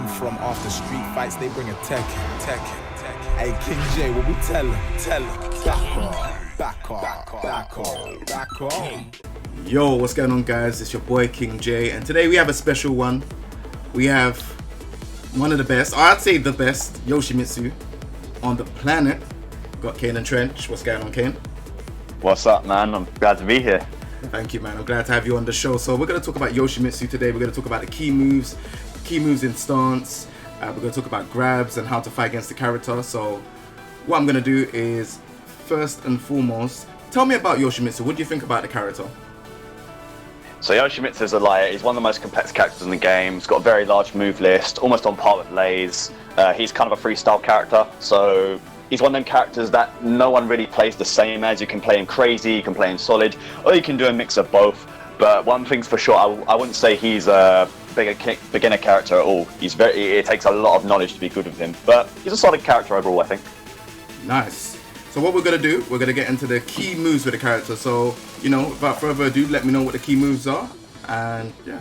from after street fights, they bring a Tekken. Hey, King J, what we tell him? Back off. Yo, what's going on, guys? It's your boy King J, and today we have a special one. We have one of the best, or I'd say the best, Yoshimitsu on the planet. We've got Kaneandtrench. What's going on, Kane? What's up, man? I'm glad to be here. Thank you, man. I'm glad to have you on the show. So we're going to talk about Yoshimitsu today. We're going to talk about the key moves in stance. We're going to talk about grabs and how to fight against the character. So what I'm going to do is, first and foremost, tell me about Yoshimitsu. What do you think about the character? So Yoshimitsu is he's one of the most complex characters in the game. He's got a very large move list, almost on par with Lays. He's kind of a freestyle character, so he's one of them characters that no one really plays the same as. You can play him crazy, you can play him solid, or you can do a mix of both. But one thing's for sure, I wouldn't say he's a beginner character at all. It takes a lot of knowledge to be good with him, but he's a solid character overall, I think. Nice. So what we're going to do, we're going to get into the key moves with the character. So, without further ado, let me know what the key moves are. And, yeah.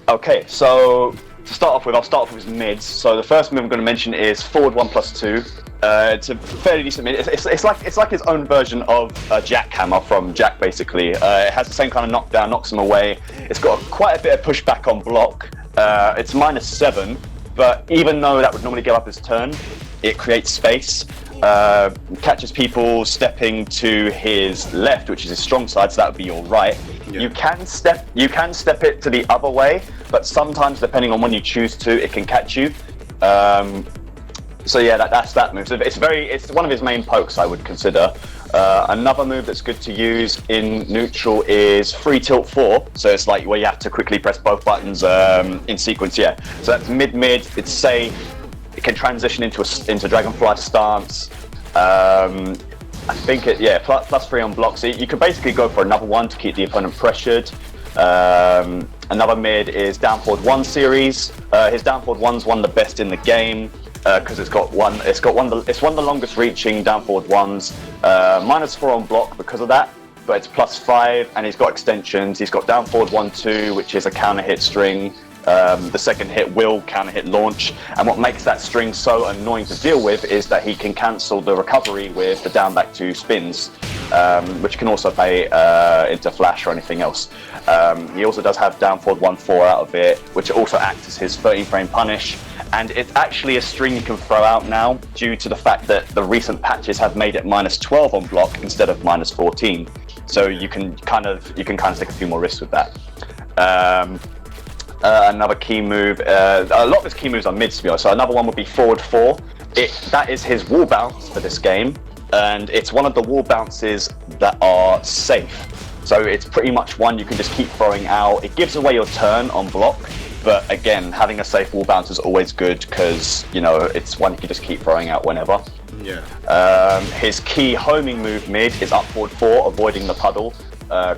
Okay, so to start off with, I'll start off with his mids. So the first move I'm going to mention is forward 1+2. It's a fairly decent mid. It's like his own version of Jackhammer from Jack, basically. It has the same kind of knockdown, knocks him away. It's got quite a bit of pushback on block. It's -7, but even though that would normally give up his turn, it creates space. Catches people stepping to his left, which is his strong side, so that would be your right. Yeah. You can step it to the other way, but sometimes, depending on when you choose to, it can catch you. So yeah, that's that move. So it's one of his main pokes, I would consider. Another move that's good to use in neutral is free tilt 4. So it's like where you have to quickly press both buttons in sequence. Yeah. So that's mid. It's safe. It can transition into Dragonfly stance. I think +3 on block. So you could basically go for another one to keep the opponent pressured. Another mid is down forward 1 series. His down forward 1's one of the best in the game because it's one of the longest reaching down forward 1's. -4 on block because of that, but it's +5, and he's got extensions. He's got down forward 1-2, which is a counter hit string. The second hit will counter hit launch, and what makes that string so annoying to deal with is that he can cancel the recovery with the down back 2 spins, which can also pay into flash or anything else. He also does have down forward 1-4 out of it, which also acts as his 13 frame punish, and it's actually a string you can throw out now due to the fact that the recent patches have made it -12 on block instead of -14, so you can kind of take a few more risks with that. Another key move, a lot of his key moves are mids, to be honest. So another one would be forward 4. That is his wall bounce for this game, and it's one of the wall bounces that are safe. So it's pretty much one you can just keep throwing out. It gives away your turn on block, but again, having a safe wall bounce is always good because, it's one you can just keep throwing out whenever. Yeah. His key homing move mid is up forward 4, avoiding the puddle.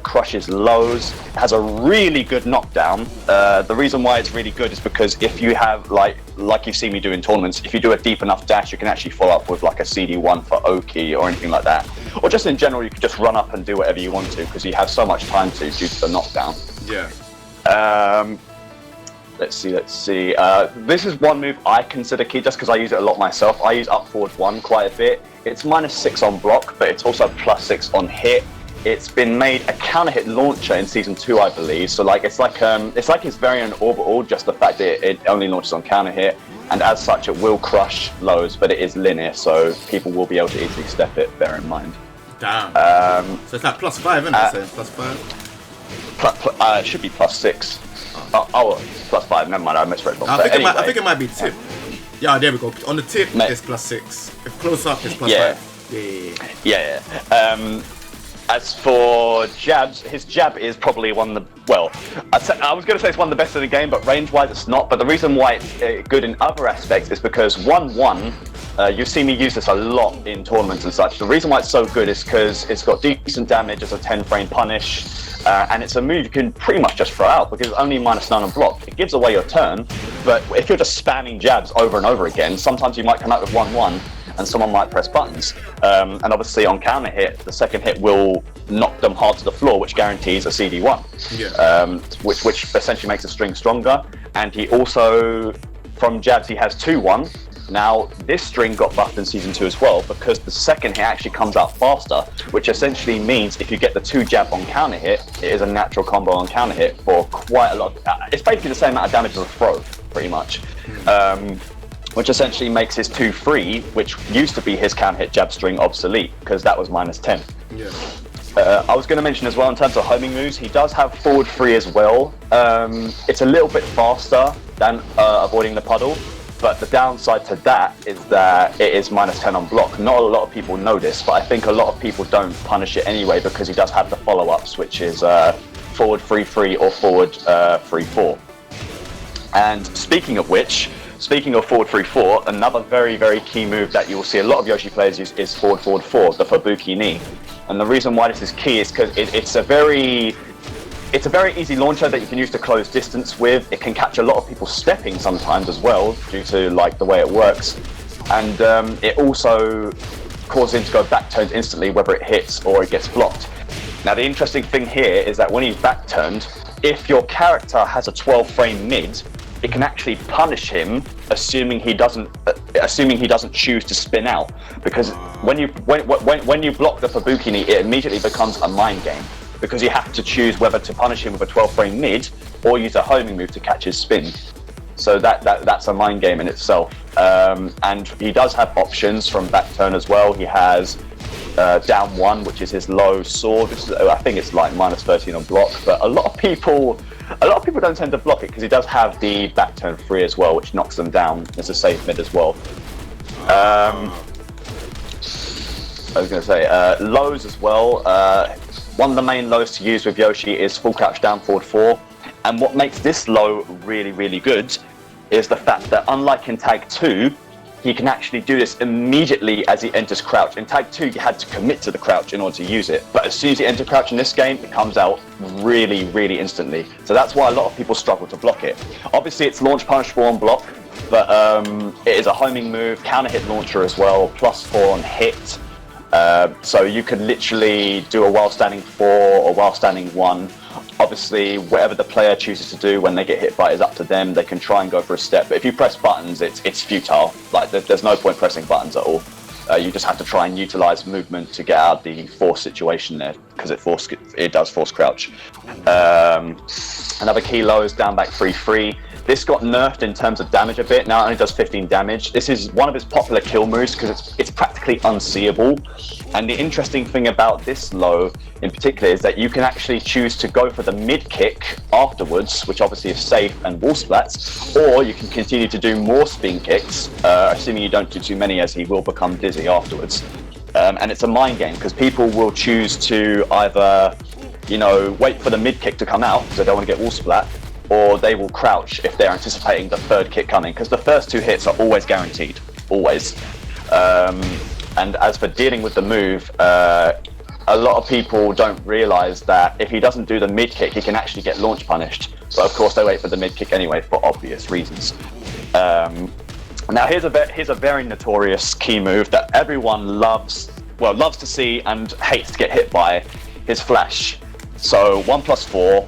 Crushes lows, has a really good knockdown. The reason why it's really good is because if you have, like you've seen me do in tournaments, if you do a deep enough dash, you can actually follow up with like a CD1 for Oki or anything like that. Or just in general, you can just run up and do whatever you want to because you have so much time to due to the knockdown. Yeah. Let's see. This is one move I consider key just because I use it a lot myself. I use up forward 1 quite a bit. It's -6 on block, but it's also +6 on hit. It's been made a counter hit launcher in season 2, I believe. So it's like his variant orbital, just the fact that it only launches on counter hit, and as such it will crush lows, but it is linear, so people will be able to easily step it. Bear in mind. Damn. So it's like +5, isn't it? So +5. It should be +6. +5. Never mind. I misread. I think it might be tip. Yeah, there we go. On the tip, it's +6. If close up, it's +5. Yeah. As for jabs, his jab is probably one of the, I was going to say it's one of the best in the game, but range-wise it's not. But the reason why it's good in other aspects is because 1-1, you see me use this a lot in tournaments and such. The reason why it's so good is because it's got decent damage as a 10-frame punish, and it's a move you can pretty much just throw out because it's only -9 on block. It gives away your turn, but if you're just spamming jabs over and over again, sometimes you might come out with 1-1, and someone might press buttons. And obviously on counter hit, the second hit will knock them hard to the floor, which guarantees a CD1, which essentially makes the string stronger. And he also from jabs he has 2-1. Now, this string got buffed in Season 2 as well, because the second hit actually comes out faster, which essentially means if you get the 2 jab on counter hit, it is a natural combo on counter hit for quite a lot. It's basically the same amount of damage as a throw, pretty much. Which essentially makes his 2-3, which used to be his counter hit jab string, obsolete, because that was -10. Yeah. I was going to mention as well, in terms of homing moves, he does have forward 3 as well. It's a little bit faster than avoiding the puddle. But the downside to that is that it is -10 on block. Not a lot of people know this, but I think a lot of people don't punish it anyway, because he does have the follow-ups, which is forward 3-3 or forward 3-4. And speaking of which, speaking of forward 3-4, another very, very key move that you will see a lot of Yoshi players use is forward 4, the Fubuki knee. And the reason why this is key is because it's a very easy launcher that you can use to close distance with. It can catch a lot of people stepping sometimes as well, due to like the way it works. And it also causes him to go back turned instantly, whether it hits or it gets blocked. Now the interesting thing here is that when he's back turned, if your character has a 12 frame mid, it can actually punish him, assuming he doesn't choose to spin out. Because when you block the Fubuki knee, it immediately becomes a mind game, because you have to choose whether to punish him with a 12 frame mid or use a homing move to catch his spin. So that's a mind game in itself. And he does have options from back turn as well. He has down 1, which is his low sword. I think it's like -13 on block, but a lot of people don't tend to block it, because he does have the back turn 3 as well, which knocks them down as a safe mid as well. I was going to say lows as well. One of the main lows to use with Yoshi is full crouch down forward 4. And what makes this low really, really good is the fact that, unlike in Tag 2, he can actually do this immediately as he enters crouch. In Tag 2, you had to commit to the crouch in order to use it. But as soon as you enter crouch in this game, it comes out really, really instantly. So that's why a lot of people struggle to block it. Obviously, it's launch punishable on block, but it is a homing move, counter hit launcher as well, +4 on hit. So you can literally do a while standing 4 or while standing 1. Obviously, whatever the player chooses to do when they get hit by it is up to them. They can try and go for a step, but if you press buttons, it's futile. Like there's no point pressing buttons at all. You just have to try and utilize movement to get out of the force situation there, because it does force crouch. Another key low is down back 3-3. This got nerfed in terms of damage a bit. Now it only does 15 damage. This is one of his popular kill moves because it's practically unseeable. And the interesting thing about this low in particular is that you can actually choose to go for the mid kick afterwards, which obviously is safe and wall splats, or you can continue to do more spin kicks, assuming you don't do too many, as he will become dizzy afterwards. And it's a mind game, because people will choose to either, wait for the mid kick to come out because they don't want to get wall splat, or they will crouch if they're anticipating the third kick coming, because the first 2 hits are always guaranteed, always. And as for dealing with the move, a lot of people don't realise that if he doesn't do the mid kick, he can actually get launch punished. But of course, they wait for the mid kick anyway for obvious reasons. Now here's a very notorious key move that everyone loves to see and hates to get hit by, his flash. So 1+4.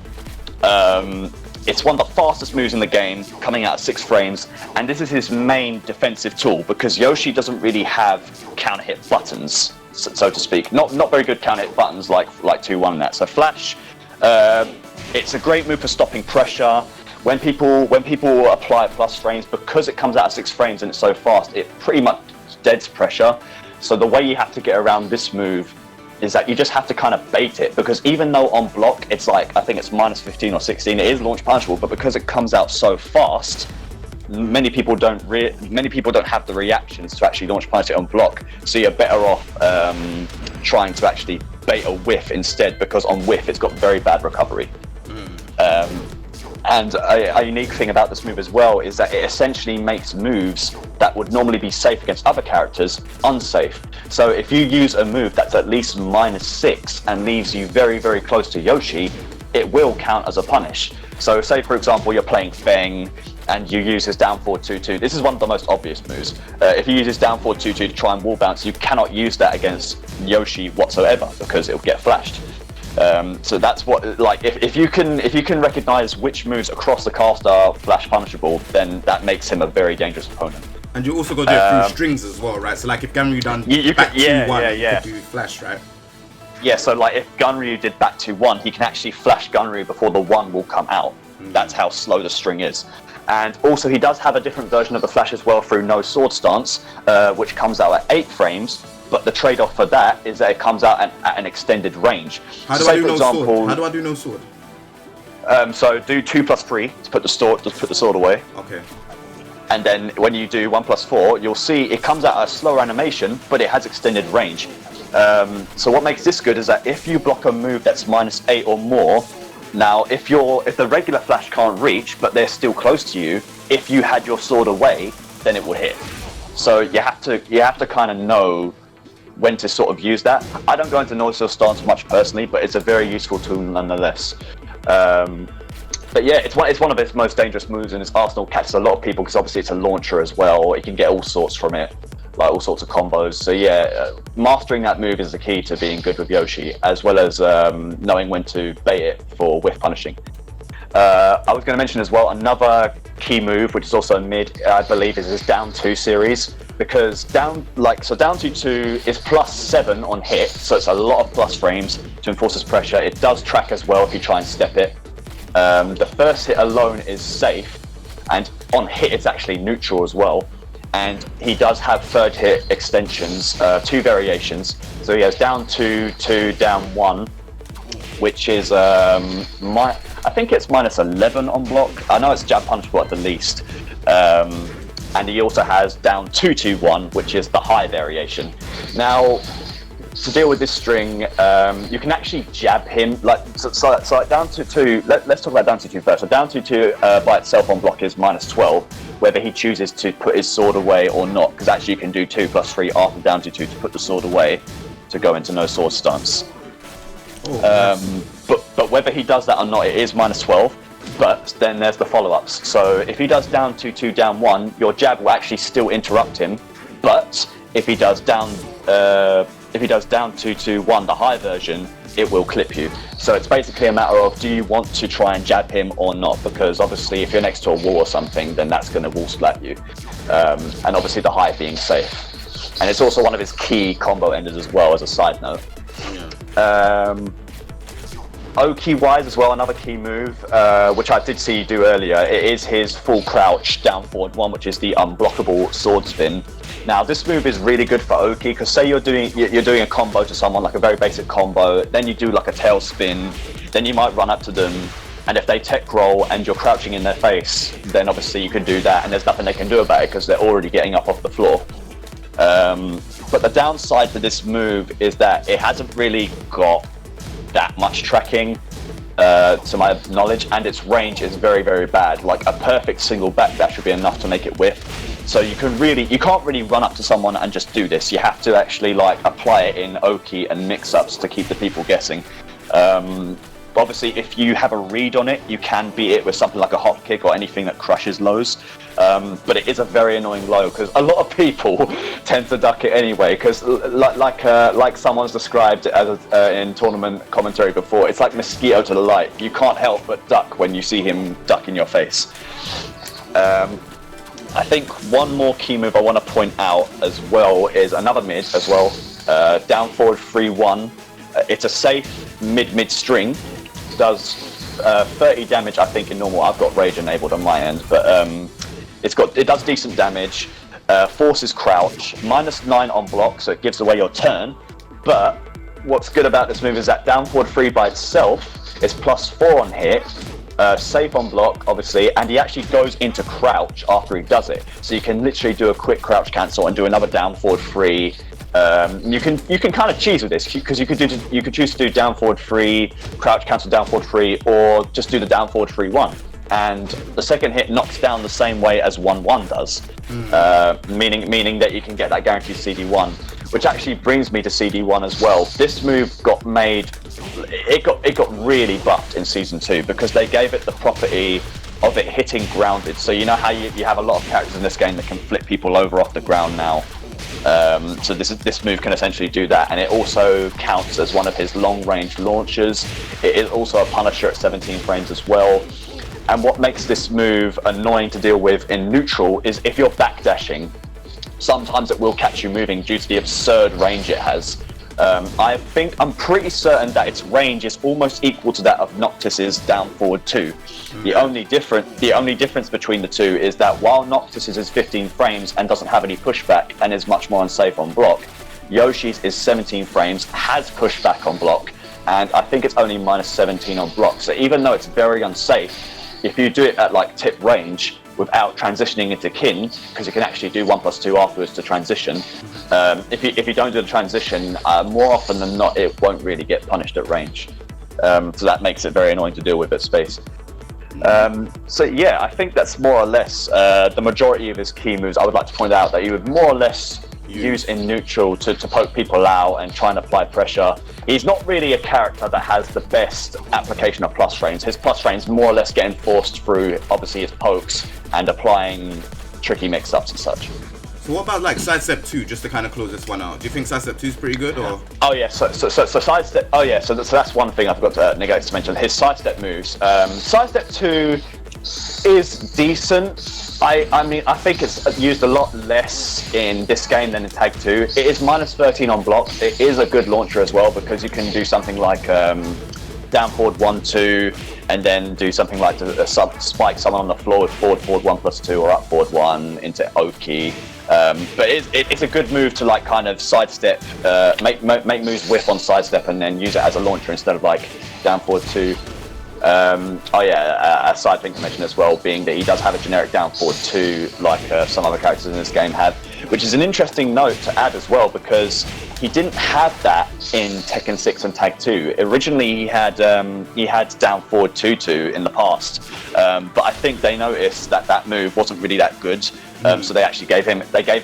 It's one of the fastest moves in the game, coming out at 6 frames, and this is his main defensive tool, because Yoshi doesn't really have counter hit buttons, so to speak. Not very good counter hit buttons like 2-1 and that. So flash, it's a great move for stopping pressure. When people apply plus frames, because it comes out at 6 frames and it's so fast, it pretty much deads pressure. So the way you have to get around this move is that you just have to kind of bait it, because even though on block it's like, I think it's -15 or 16, it is launch punishable, but because it comes out so fast, many people don't have the reactions to actually launch punish it on block. So you're better off trying to actually bait a whiff instead, because on whiff it's got very bad recovery. And a unique thing about this move as well is that it essentially makes moves that would normally be safe against other characters unsafe. So if you use a move that's at least -6 and leaves you very, very close to Yoshi, it will count as a punish. So say, for example, you're playing Feng and you use his down forward 2-2. This is one of the most obvious moves. If you use his down forward 2-2 to try and wall bounce, you cannot use that against Yoshi whatsoever, because it'll get flashed. So that's what, like, if you can recognize which moves across the cast are flash punishable, then that makes him a very dangerous opponent. And you also got to do it through strings as well, right? So like if Ganryu done back 2-1, you could do flash, right? Yeah, so like if Gunryu did back 2-1, he can actually flash Gunryu before the 1 will come out. That's how slow the string is. And also he does have a different version of the flash as well through no sword stance, which comes out at 8 frames. But the trade-off for that is that it comes out at an extended range. How do I do no sword? How do I do no sword? So do 2+3 to put the sword away. Okay. And then when you do 1+4, you'll see it comes out at a slower animation, but it has extended range. So what makes this good is that if you block a move that's -8 or more, now if the regular flash can't reach, but they're still close to you, if you had your sword away, then it will hit. So you have to kind of know when to sort of use that. I don't go into no sword stance much personally, but it's a very useful tool nonetheless. But yeah, it's one of its most dangerous moves, and its arsenal catches a lot of people because obviously it's a launcher as well. You can get all sorts from it, like all sorts of combos. So yeah, mastering that move is the key to being good with Yoshi, as well as knowing when to bait it for whiff punishing. I was going to mention as well another key move, which is also mid, I believe, is his down 2 series, because down 2 is +7 on hit, so it's a lot of plus frames to enforce his pressure. It does track as well if you try and step it. The first hit alone is safe, and on hit it's actually neutral as well. And he does have third hit extensions, 2 variations. So he has down 2 to down 1, which is I think it's -11 on block. I know it's jab punishable at the least. And he also has down 2 to 1, which is the high variation. Now, to deal with this string, you can actually jab him. So like down to 2. Let's talk about down to 2 first. So down to 2 by itself on block is -12, whether he chooses to put his sword away or not. Because actually, you can do 2+3 after down to 2 to put the sword away to go into no sword stance. But whether he does that or not, it is -12. But then there's the follow-ups. So if he does down 2 down 1, your jab will actually still interrupt him. But if he does down 2 1, the high version, it will clip you. So it's basically a matter of, do you want to try and jab him or not? Because obviously if you're next to a wall or something, then that's going to wall splat you. And obviously the high being safe. And it's also one of his key combo enders as well, as a side note. Oki wise as well, another key move, which I did see you do earlier. It is his full crouch down forward 1, which is the unblockable sword spin. Now this move is really good for Oki, because say you're doing a combo to someone, like a very basic combo, then you do like a tail spin, then you might run up to them, and if they tech roll and you're crouching in their face, then obviously you can do that, and there's nothing they can do about it because they're already getting up off the floor. But the downside to this move is that it hasn't really got that much tracking, to my knowledge, and its range is very, very bad. Like a perfect single backdash would be enough to make it whiff. So you can't really run up to someone and just do this. You have to actually like apply it in Oki and mix-ups to keep the people guessing. Obviously, if you have a read on it, you can beat it with something like a hop kick or anything that crushes lows. But it is a very annoying low, because a lot of people tend to duck it anyway. Because like someone's described as in tournament commentary before, it's like mosquito to the light. You can't help but duck when you see him duck in your face. I think one more key move I want to point out as well is another mid as well. Down forward 3-1. It's a safe mid string. Does 30 damage, I think, in normal. I've got rage enabled on my end, but it does decent damage. Forces crouch, -9 on block, so it gives away your turn. But what's good about this move is that down forward 3 by itself is +4 on hit, safe on block, obviously, and he actually goes into crouch after he does it. So you can literally do a quick crouch cancel and do another down forward 3. You can kind of cheese with this, because you could choose to do down forward 3, crouch cancel down forward 3, or just do the down forward 3-1. And the second hit knocks down the same way as 1-1 does, meaning that you can get that guaranteed CD1, which actually brings me to CD1 as well. This move got made, it got really buffed in Season 2, because they gave it the property of it hitting grounded. So you know how you have a lot of characters in this game that can flip people over off the ground now. So this move can essentially do that, and it also counts as one of his long-range launchers. It is also a Punisher at 17 frames as well. And what makes this move annoying to deal with in neutral is if you're backdashing, sometimes it will catch you moving due to the absurd range it has. I'm pretty certain that its range is almost equal to that of Noctis's down forward 2. The only difference between the two is that while Noctis's is 15 frames and doesn't have any pushback and is much more unsafe on block, Yoshi's is 17 frames, has pushback on block, and I think it's only minus 17 on block. So even though it's very unsafe, if you do it at like tip range without transitioning into kin, because you can actually do 1+2 afterwards to transition, if you don't do the transition, more often than not it won't really get punished at range. So that makes it very annoying to deal with at space. So yeah, I think that's more or less the majority of his key moves. I would like to point out that he would more or less use in neutral to poke people out and try and apply pressure. He's not really a character that has the best application of plus frames. His plus frames more or less get enforced through obviously his pokes and applying tricky mix-ups and such. So what about like sidestep 2, just to kind of close this one out? Do you think sidestep 2 is pretty good, or? Oh yeah, so sidestep. Oh yeah, so that's one thing I forgot to negate to mention. His sidestep moves. Sidestep 2 is decent. I mean, I think it's used a lot less in this game than in Tag 2. It is minus 13 on block. It is a good launcher as well because you can do something like down forward 1-2, and then do something like spike someone on the floor with forward 1+2 or up forward 1 into Oki. But it's a good move to like kind of sidestep, make moves whiff on sidestep and then use it as a launcher instead of like down forward 2. A side thing to mention as well being that he does have a generic down forward 2 like some other characters in this game have, which is an interesting note to add as well because he didn't have that in Tekken 6 and Tag 2. Originally he had down forward 2-2 in the past, but I think they noticed that move wasn't really that good. So they actually gave him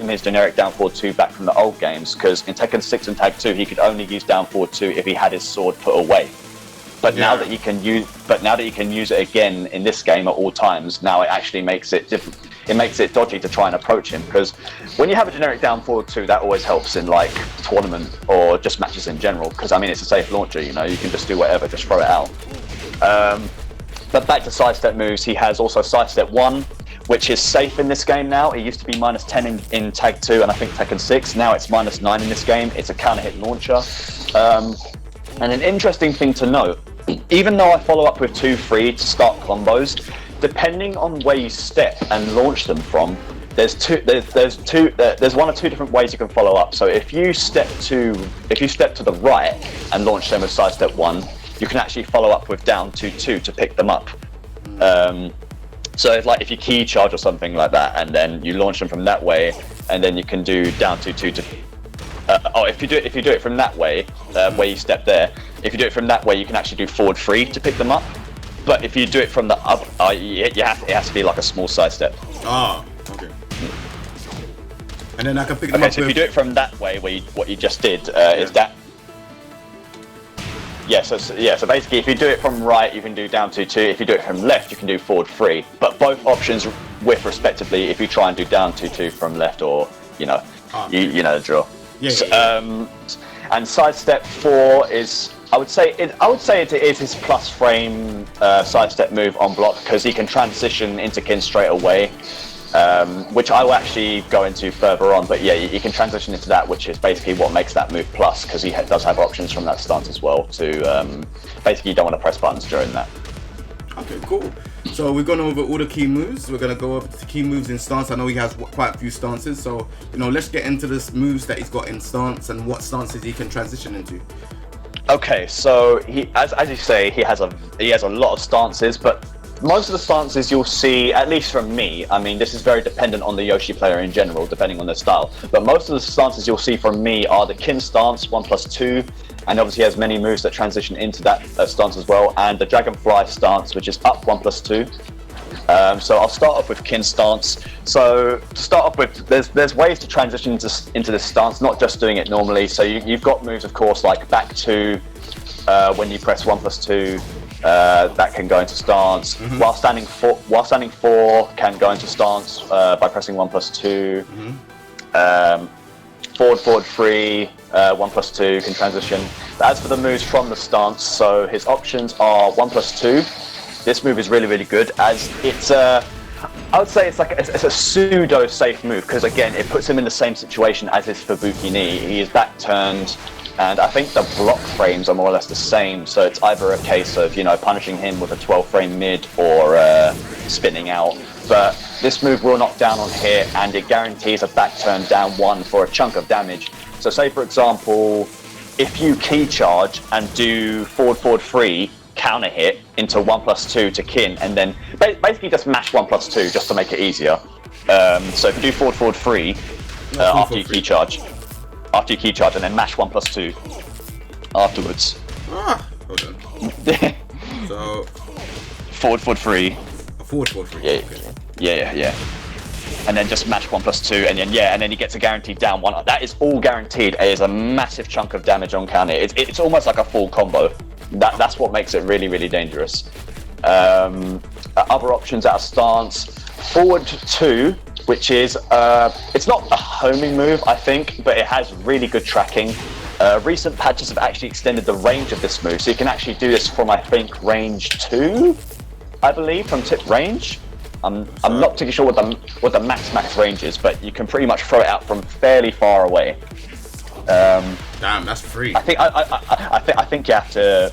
his generic down forward 2 back from the old games, because in Tekken 6 and Tag 2 he could only use down forward 2 if he had his sword put away. But now that he can use it again in this game at all times, now it actually makes it different. It makes it dodgy to try and approach him, because when you have a generic down forward 2, that always helps in like tournament or just matches in general. Because I mean, it's a safe launcher. You know, you can just do whatever, just throw it out. But back to sidestep moves, he has also sidestep 1, which is safe in this game now. It used to be minus 10 in Tag 2 and I think Tekken 6. Now it's minus 9 in this game. It's a counter hit launcher. And an interesting thing to note, even though I follow up with 2-3 to start combos, depending on where you step and launch them from, there's one or two different ways you can follow up. So if you step to the right and launch them with sidestep 1, you can actually follow up with down 2-2 to pick them up. So if you key charge or something like that, and then you launch them from that way, and then you can do down 2-2 to. If you do it from that way, where you step there, if you do it from that way, you can actually do forward 3 to pick them up. But if you do it from the up, it has to be like a small sidestep. Ah, okay. And then I can pick them up. So if you do it from that way, what you just did is that. Yeah, so basically, if you do it from right, you can do down 2-2. If you do it from left, you can do forward 3. But both options whiff respectively if you try and do down 2-2 from left, or you know the drill. And sidestep 4 is, I would say it is his plus frame sidestep move on block, because he can transition into kin straight away, which I will actually go into further on. But yeah, you can transition into that, which is basically what makes that move plus, because he does have options from that stance as well to basically you don't want to press buttons during that. Okay, cool. So we've gone over all the key moves. We're going to go over the key moves in stance. I know he has quite a few stances, so let's get into the moves that he's got in stance and what stances he can transition into. Okay, so he, as you say, he has a lot of stances, but most of the stances you'll see, at least from me, I mean, this is very dependent on the Yoshi player in general, depending on their style, but most of the stances you'll see from me are the kin stance 1+2, and obviously he has many moves that transition into that stance as well, and the dragonfly stance, which is up 1+2. So I'll start off with kin stance. So to start off with, there's ways to transition into this stance, not just doing it normally. So you've got moves, of course, like back 2, when you press 1+2, that can go into stance. Mm-hmm. While standing 4 can go into stance by pressing 1+2. Mm-hmm. forward 3, 1+2, can transition. As for the moves from the stance, so his options are 1+2. This move is really, really good, as it's I would say it's a pseudo safe move, because again it puts him in the same situation as his Fubuki knee. He is back turned, and I think the block frames are more or less the same, so it's either a case of, you know, punishing him with a 12 frame mid or spinning out. But this move will knock down on hit, and it guarantees a back turn down 1 for a chunk of damage. So say for example, if you key charge and do forward 3 counter hit into 1+2 to Kin, and then basically just mash 1+2 just to make it easier. So if you do forward 3 after you key charge, and then mash 1+2 afterwards. Hold on. So forward 3. Forward 3. Yeah, Okay. yeah. And then just mash 1+2, and then he gets a guaranteed down 1. That is all guaranteed. It is a massive chunk of damage on counter. It's almost like a full combo. That's what makes it really, really dangerous. Other options out of stance, forward 2, which is it's not a homing move, I think, but it has really good tracking. Recent patches have actually extended the range of this move, so you can actually do this from, I think, range 2, I believe, from tip range. I'm not too sure what the max range is, but you can pretty much throw it out from fairly far away. Damn, that's free. I think you have to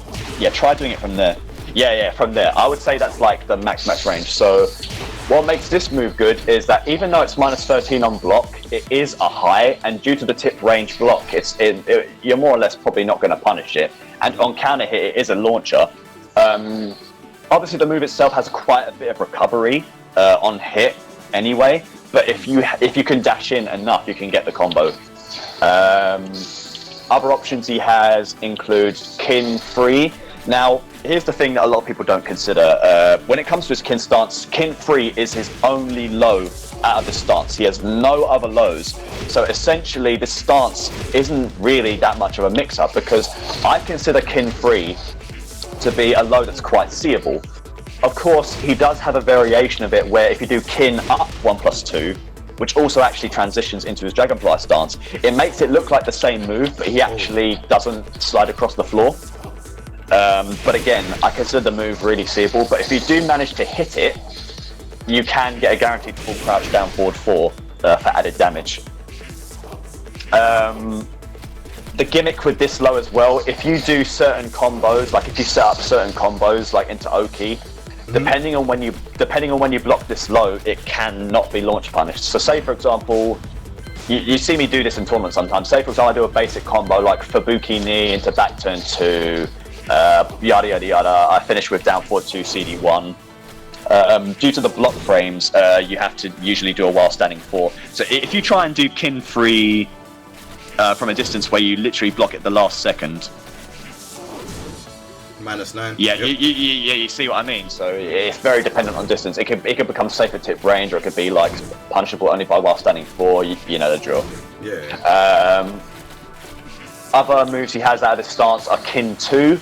try doing it from there. Yeah, from there. I would say that's like the max range. So what makes this move good is that even though it's -13 on block, it is a high, and due to the tip range block, you're more or less probably not going to punish it. And on counter hit, it is a launcher. Obviously, the move itself has quite a bit of recovery on hit anyway, but if you can dash in enough, you can get the combo. Other options he has include Kin 3. Now, here's the thing that a lot of people don't consider. When it comes to his Kin stance, Kin 3 is his only low out of this stance. He has no other lows. So essentially, this stance isn't really that much of a mix-up, because I consider Kin 3 to be a low that's quite seeable. Of course, he does have a variation of it where if you do Kin up 1+2, which also actually transitions into his Dragonfly stance, it makes it look like the same move, but he actually doesn't slide across the floor. But again, I consider the move really seeable, but if you do manage to hit it, you can get a guaranteed full crouch down forward 4 for added damage. The gimmick with this low as well, if you do certain combos, like if you set up certain combos like into Oki, depending on when you block this low, it cannot be launch punished. So say for example, you see me do this in tournaments sometimes. Say for example, I do a basic combo like Fubuki knee into back turn 2, yada yada yada. I finish with down forward 2 CD1. Due to the block frames, you have to usually do a while standing 4. So if you try and do Kin 3 from a distance where you literally block it the last second. -9. Yeah, Yep. you see what I mean. So it's very dependent on distance. It could become safe at tip range, or it could be like punishable only by while standing 4. You know the drill. Yeah. Other moves he has out of this stance are Kin 2.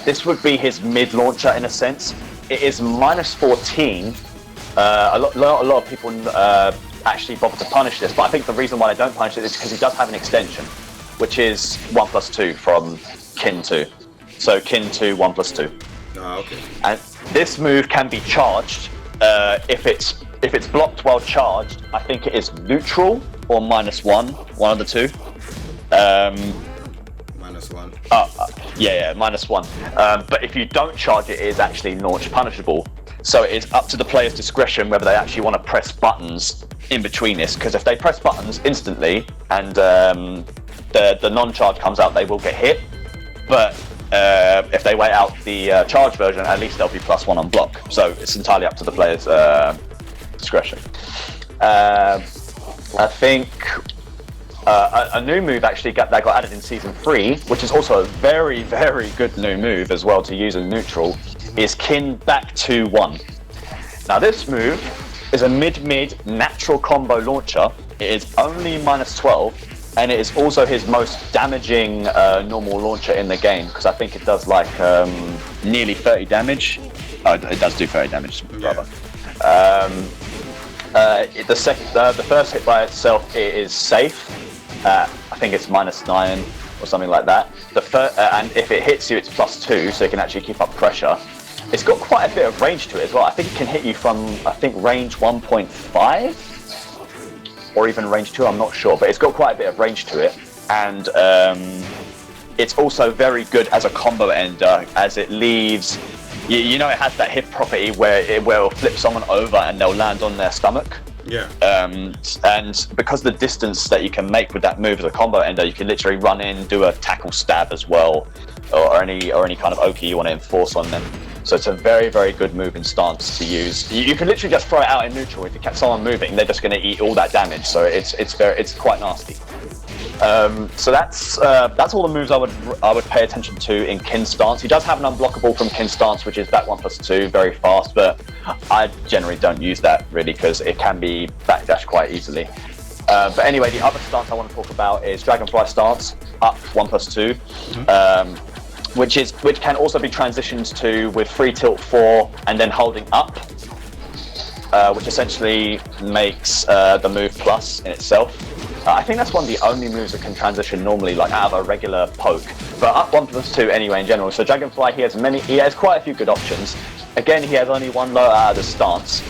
This would be his mid launcher in a sense. It is -14. A lot of people actually bother to punish this, but I think the reason why they don't punish it is because he does have an extension, which is 1+2 from Kin 2. So Kin 2, 1+2. Okay. And this move can be charged. If it's blocked while charged, I think it is neutral or -1, one of the two. -1. Yeah, -1. But if you don't charge it, it is actually launch punishable. So it is up to the player's discretion whether they actually want to press buttons in between this, because if they press buttons instantly and the non-charge comes out, they will get hit. But if they wait out the charge version, at least they'll be +1 on block. So it's entirely up to the player's discretion. I think a new move actually that got added in Season 3, which is also a very, very good new move as well to use in neutral, is Kin back 2-1. Now this move is a mid-mid natural combo launcher. It is only -12, and it is also his most damaging normal launcher in the game, because I think it does like nearly 30 damage. Oh, it does do 30 damage, rather. The first hit by itself, it is safe. at, I think it's -9 or something like that. And if it hits you, it's +2, so it can actually keep up pressure. It's got quite a bit of range to it as well. I think it can hit you from, I think, range 1.5 or even range 2, I'm not sure, but it's got quite a bit of range to it. And it's also very good as a combo ender, as it leaves, you know, it has that hip property where it will flip someone over and they'll land on their stomach. Yeah. And because the distance that you can make with that move as a combo ender, you can literally run in, do a tackle stab as well, or any kind of Oki you want to enforce on them. So it's a very, very good move in stance to use. You can literally just throw it out in neutral. If you catch someone moving, they're just going to eat all that damage. So it's quite nasty. So that's all the moves I would pay attention to in Kin stance. He does have an unblockable from Kin stance, which is back 1+2, very fast, but I generally don't use that really because it can be backdash quite easily. But anyway, the other stance I want to talk about is Dragonfly stance, up 1+2, which can also be transitioned to with free tilt 4 and then holding up, which essentially makes the move plus in itself. I think that's one of the only moves that can transition normally, like out of a regular poke. But up 1+2 anyway in general. So Dragonfly, he has quite a few good options. Again, he has only one lower out of the stance.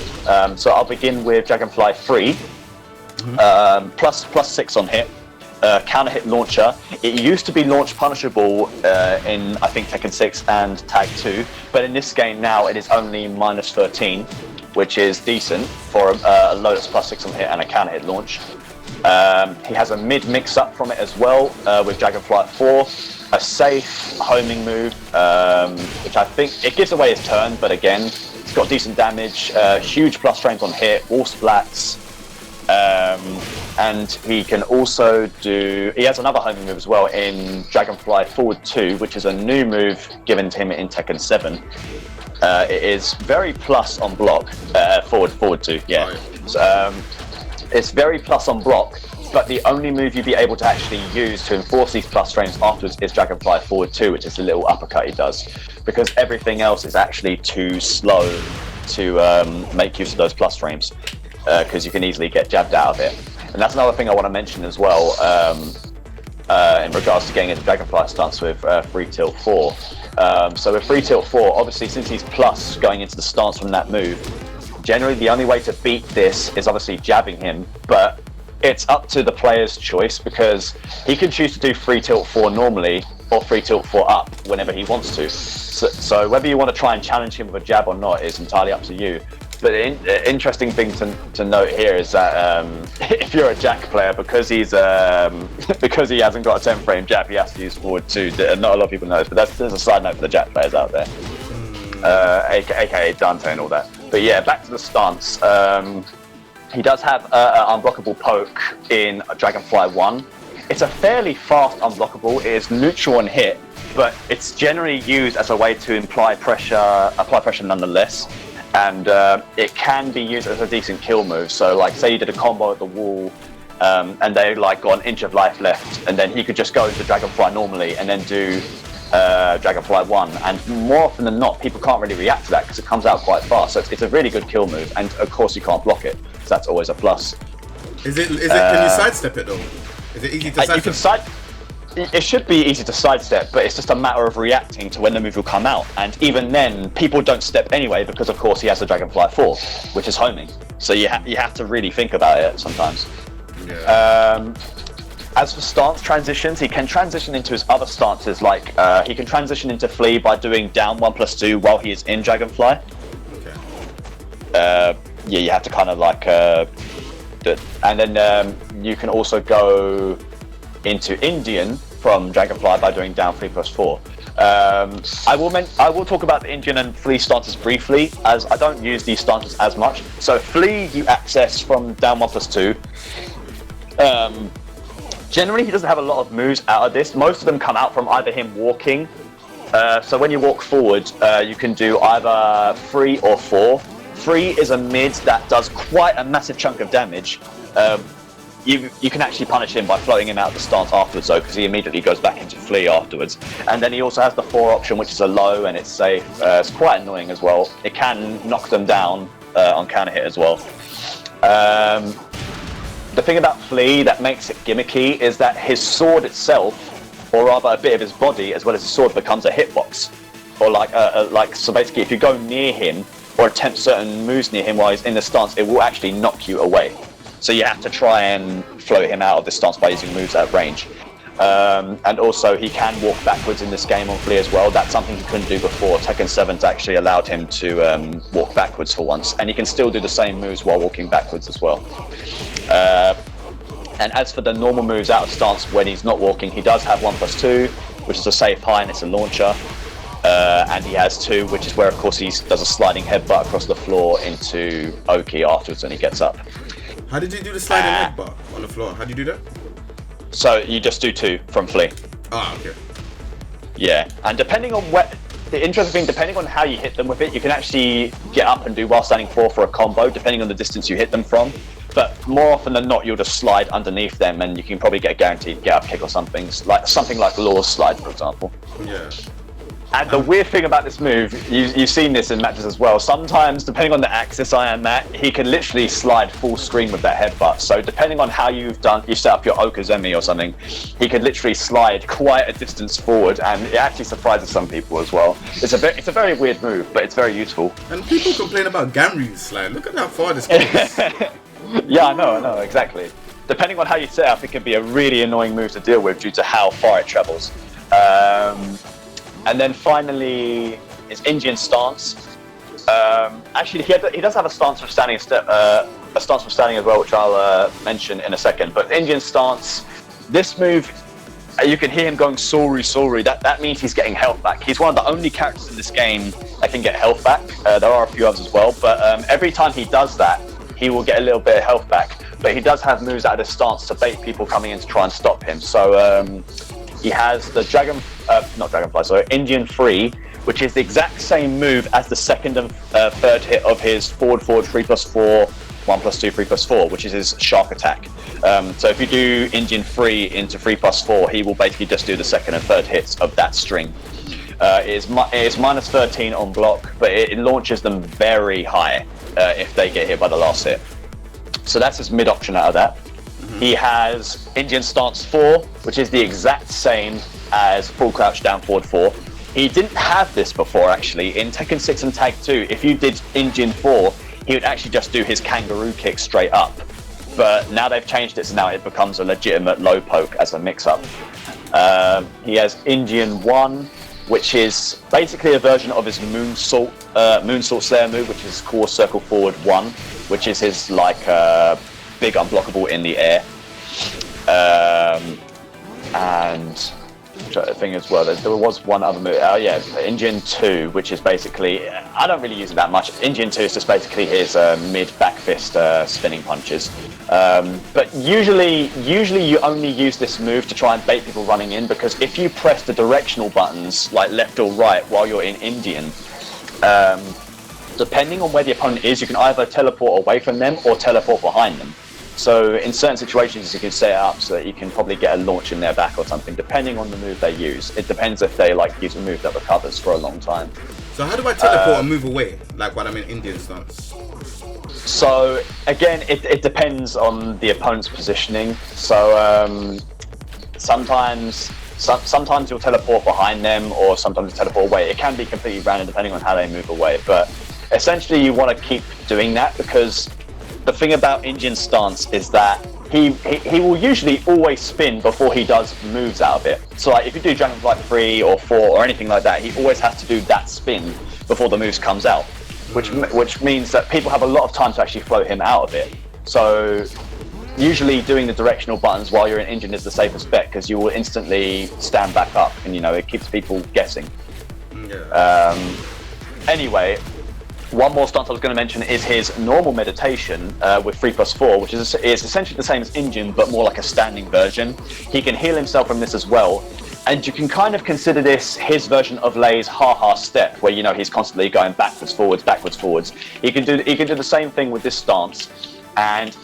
So I'll begin with Dragonfly 3, +6 on hit. Counter hit launcher. It used to be launch punishable in, I think, Tekken 6 and Tag 2, but in this game now it is only -13, which is decent for a Lotus +6 on hit and a counter hit launch. He has a mid mix-up from it as well with Dragonfly at 4, a safe homing move, which I think it gives away his turn, but again, it's got decent damage, huge plus frames on hit, wall splats, and he can also he has another homing move as well in Dragonfly Forward 2, which is a new move given to him in Tekken 7. It is very plus on block, forward 2, yeah. So, it's very plus on block, but the only move you'd be able to actually use to enforce these plus frames afterwards is Dragonfly Forward 2, which is the little uppercut he does, because everything else is actually too slow to make use of those plus frames, because you can easily get jabbed out of it. And that's another thing I want to mention as well, in regards to getting into Dragonfly stance with free tilt 4. So with free tilt 4, obviously since he's plus going into the stance from that move, generally the only way to beat this is obviously jabbing him, but it's up to the player's choice because he can choose to do free tilt 4 normally or free tilt 4 up whenever he wants to. So whether you want to try and challenge him with a jab or not is entirely up to you. But the interesting thing to note here is that if you're a Jack player, because he hasn't got a 10 frame jab, he has to use forward 2. Not a lot of people know this, but there's a side note for the Jack players out there, aka Dante and all that. But yeah, back to the stance. He does have an unblockable poke in Dragonfly 1. It's a fairly fast unblockable. It is neutral on hit, but it's generally used as a way to apply pressure nonetheless. And it can be used as a decent kill move. So like say you did a combo at the wall and they like got an inch of life left, and then he could just go into Dragonfly normally and then do Dragonfly 1, and more often than not people can't really react to that because it comes out quite fast. So it's a really good kill move, and of course you can't block it, so that's always a plus. Is it can you sidestep it though? Is it easy to sidestep? You can it should be easy to sidestep, but it's just a matter of reacting to when the move will come out, and even then people don't step anyway because of course he has the Dragonfly 4, which is homing, so you have to really think about it sometimes. Yeah. As for stance transitions, he can transition into his other stances, like he can transition into flee by doing down 1+2 while he is in Dragonfly. Okay. Yeah, you have to kind of like and then you can also go into Indian from Dragonfly by doing down 3+4. I will talk about the Indian and flee stances briefly, as I don't use these stances as much. So flee you access from down 1+2. Generally he doesn't have a lot of moves out of this. Most of them come out from either him walking. So when you walk forward, you can do either 3 or 4. 3 is a mid that does quite a massive chunk of damage. You can actually punish him by floating him out of the stance afterwards though, because he immediately goes back into flee afterwards. And then he also has the 4 option, which is a low and it's safe. It's quite annoying as well. It can knock them down on counter hit as well. the thing about Flea that makes it gimmicky is that his sword itself, or rather a bit of his body as well as his sword, becomes a hitbox. Or so basically if you go near him or attempt certain moves near him while he's in the stance, it will actually knock you away. So you have to try and float him out of the stance by using moves at range. And also he can walk backwards in this game on Flea as well. That's something he couldn't do before. Tekken 7's actually allowed him to walk backwards for once, and he can still do the same moves while walking backwards as well. And as for the normal moves out of stance when he's not walking, he does have 1+2, which is a safe high and it's a launcher. And he has 2, which is where of course he does a sliding headbutt across the floor into Oki afterwards when he gets up. How did you do the sliding headbutt on the floor? How do you do that? So you just do 2 from Flea. Ah, okay. Yeah, and depending on the interesting thing, depending on how you hit them with it, you can actually get up and do while standing 4 for a combo, depending on the distance you hit them from. But more often than not, you'll just slide underneath them, and you can probably get a guaranteed get up kick or something like Law's slide, for example. Yeah. And the weird thing about this move, you've seen this in matches as well, sometimes, depending on the axis I am at, he can literally slide full screen with that headbutt. So depending on how you set up your Okazemi or something, he could literally slide quite a distance forward, and it actually surprises some people as well. It's a very weird move, but it's very useful. And people complain about Ganryu's slide. Look at how far this goes. Yeah, I know, exactly. Depending on how you set up, it can be a really annoying move to deal with due to how far it travels. And then finally, his Indian stance. Actually, he does have a stance from standing as well, which I'll mention in a second. But Indian stance, this move, you can hear him going sorry. That means he's getting health back. He's one of the only characters in this game that can get health back. There are a few others as well, but every time he does that, he will get a little bit of health back. But he does have moves out of his stance to bait people coming in to try and stop him. So he has the Indian Free, which is the exact same move as the second and third hit of his forward 3+4, 1+2, 3+4, which is his shark attack. So if you do Indian Free into 3+4, he will basically just do the second and third hits of that string. It is -13 on block, but it launches them very high if they get hit by the last hit. So that's his mid option out of that. He has Indian Stance 4, which is the exact same as full crouch down forward 4. He didn't have this before, actually. In Tekken 6 and Tag 2, if you did Indian 4, he would actually just do his kangaroo kick straight up. But now they've changed it, so now it becomes a legitimate low poke as a mix-up. He has Indian 1, which is basically a version of his moonsault Slayer move, which is core circle forward 1, which is his big unblockable in the air. And the thing as well, there was one other move. Indian 2, which is basically, I don't really use it that much. Indian 2 is just basically his mid back fist spinning punches. But usually you only use this move to try and bait people running in, because if you press the directional buttons like left or right while you're in Indian, depending on where the opponent is, you can either teleport away from them or teleport behind them. So in certain situations you can set it up so that you can probably get a launch in their back or something, depending on the move they use. It depends if they use a move that recovers for a long time. So how do I teleport and move away, like when I'm in Indian stance? So again, it depends on the opponent's positioning. So sometimes you'll teleport behind them, or sometimes you teleport away. It can be completely random depending on how they move away. But essentially you want to keep doing that, because the thing about Indian stance is that he will usually always spin before he does moves out of it. So like if you do Dragonflight 3 or 4 or anything like that, he always has to do that spin before the moves comes out, which means that people have a lot of time to actually float him out of it. So usually doing the directional buttons while you're in Indian is the safest bet, because you will instantly stand back up, and it keeps people guessing. Yeah. Anyway, one more stance I was going to mention is his normal meditation with 3+4, which is essentially the same as Indian, but more like a standing version. He can heal himself from this as well, and you can kind of consider this his version of Lei's ha-ha step, where he's constantly going backwards, forwards. He can do the same thing with this stance, and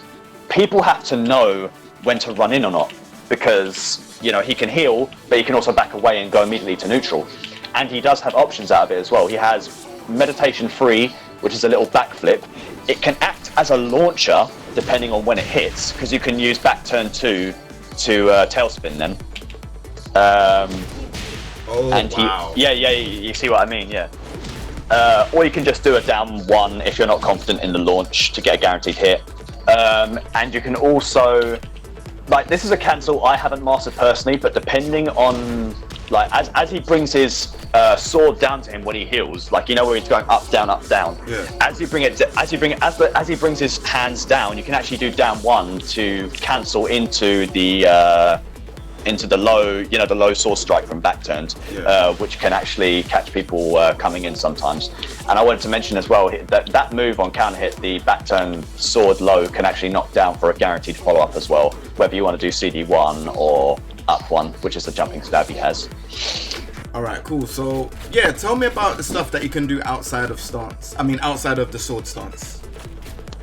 people have to know when to run in or not, because he can heal, but he can also back away and go immediately to neutral. And he does have options out of it as well. He has Meditation 3, which is a little backflip. It can act as a launcher depending on when it hits, because you can use back turn 2 to tailspin them. You see what I mean, yeah. Or you can just do a down 1 if you're not confident in the launch to get a guaranteed hit. And you can also, like, this is a cancel I haven't mastered personally, but depending on, like, as he brings his sword down to him when he heals, like, you know, where he's going up, down, yeah. as he brings his hands down, you can actually do down 1 to cancel into the low, you know, the low sword strike from back turns, which can actually catch people coming in sometimes. And I wanted to mention as well that move on counter hit, the back turn sword low, can actually knock down for a guaranteed follow up as well, whether you want to do CD1 or up 1, which is the jumping stab he has. All right, cool. So yeah, tell me about the stuff that you can do outside of outside of the sword stance.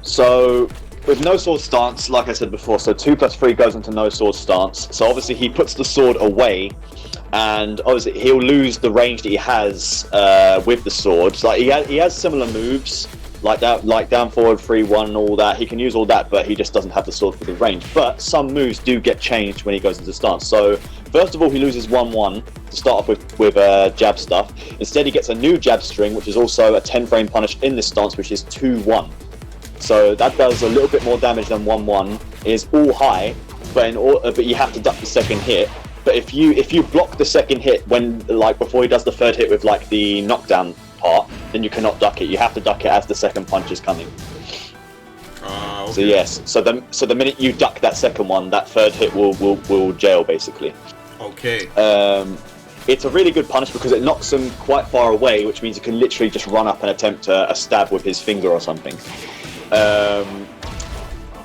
So with no sword stance, like I said before, so 2+3 goes into no sword stance. So obviously he puts the sword away, and obviously he'll lose the range that he has with the sword. So, like, he has similar moves like that, like down forward 3-1 and all that. He can use all that, but he just doesn't have the sword for the range. But some moves do get changed when he goes into stance. So first of all, he loses 1-1 to start off with jab stuff. Instead, he gets a new jab string, which is also a 10 frame punish in this stance, which is 2-1. So that does a little bit more damage than 1-1. It is all high, but you have to duck the second hit. But if you block the second hit before he does the third hit with like the knockdown part, then you cannot duck it. You have to duck it as the second punch is coming. Okay. So yes, so the minute you duck that second one, that third hit will jail basically. Okay. It's a really good punish because it knocks him quite far away, which means you can literally just run up and attempt a stab with his finger or something.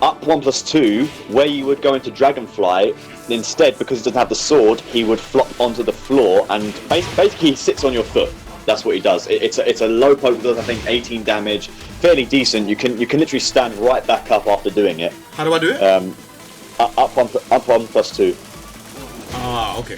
Up 1+2, where you would go into Dragonfly, instead, because he doesn't have the sword, he would flop onto the floor and basically he sits on your foot. That's what he does. It's a low poke that does, I think, 18 damage, fairly decent. You can literally stand right back up after doing it. How do I do it? Up 1+2. Ah, okay.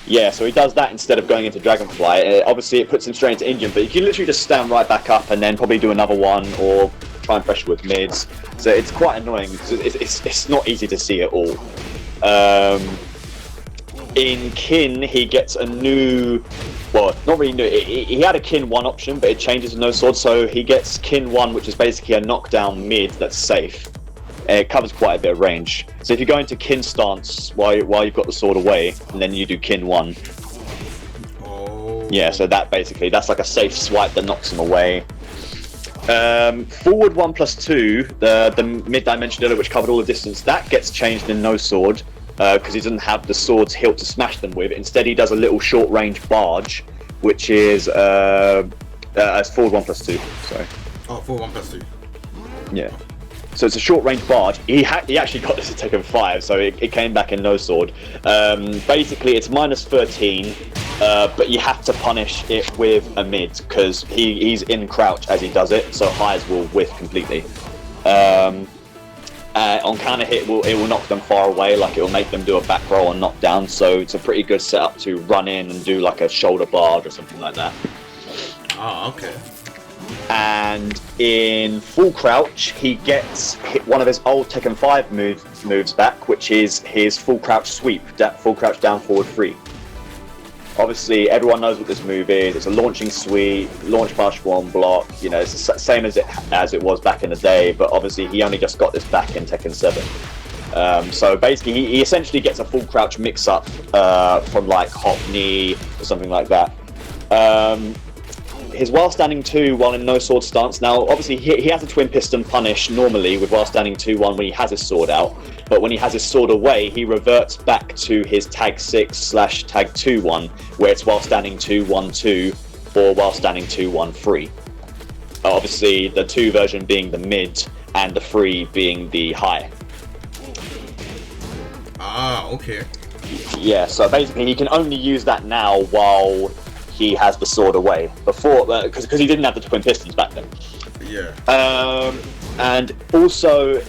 Yeah, so he does that instead of going into Dragonfly. Obviously, it puts him straight into Indian, but you can literally just stand right back up and then probably do another one or try and pressure with mids. So it's quite annoying because it's not easy to see at all. In Kin, he gets a new... Well, not really new. He had a Kin 1 option, but it changes to no sword. So he gets Kin 1, which is basically a knockdown mid that's safe. It covers quite a bit of range. So if you go into Kin stance while you've got the sword away, and then you do Kin 1. Oh. Yeah, so that's like a safe swipe that knocks him away. Forward 1+2, the mid dimension earlier, which covered all the distance, that gets changed in no sword because he doesn't have the sword's hilt to smash them with. Instead, he does a little short range barge, which is forward 1+2. Sorry. Oh, forward 1+2. Yeah. So it's a short range barge. He actually got this at Tekken 5, so it came back in no sword. Basically, it's -13, but you have to punish it with a mid because he's in crouch as he does it, so highs will whiff completely. On counter hit, it will knock them far away, like it will make them do a back roll and knock down. So it's a pretty good setup to run in and do like a shoulder barge or something like that. Oh, okay. And in full crouch, he gets one of his old Tekken 5 moves back, which is his full crouch sweep, full crouch down forward 3. Obviously, everyone knows what this move is. It's a launching sweep, launch past one block. You know, it's the same as it was back in the day. But obviously, he only just got this back in Tekken 7. So basically, he essentially gets a full crouch mix-up from like hop knee or something like that. His while standing 2 while in no sword stance. Now, obviously, he has a twin piston punish normally with while standing 2-1 when he has his sword out. But when he has his sword away, he reverts back to his tag 6/tag 2-1, where it's while standing 2-1-2 or while standing 2-1-3. Obviously, the 2 version being the mid and the 3 being the high. Ah, okay. Yeah, so basically, he can only use that now while he has the sword away. Before, because he didn't have the twin pistons back then. Yeah. And also,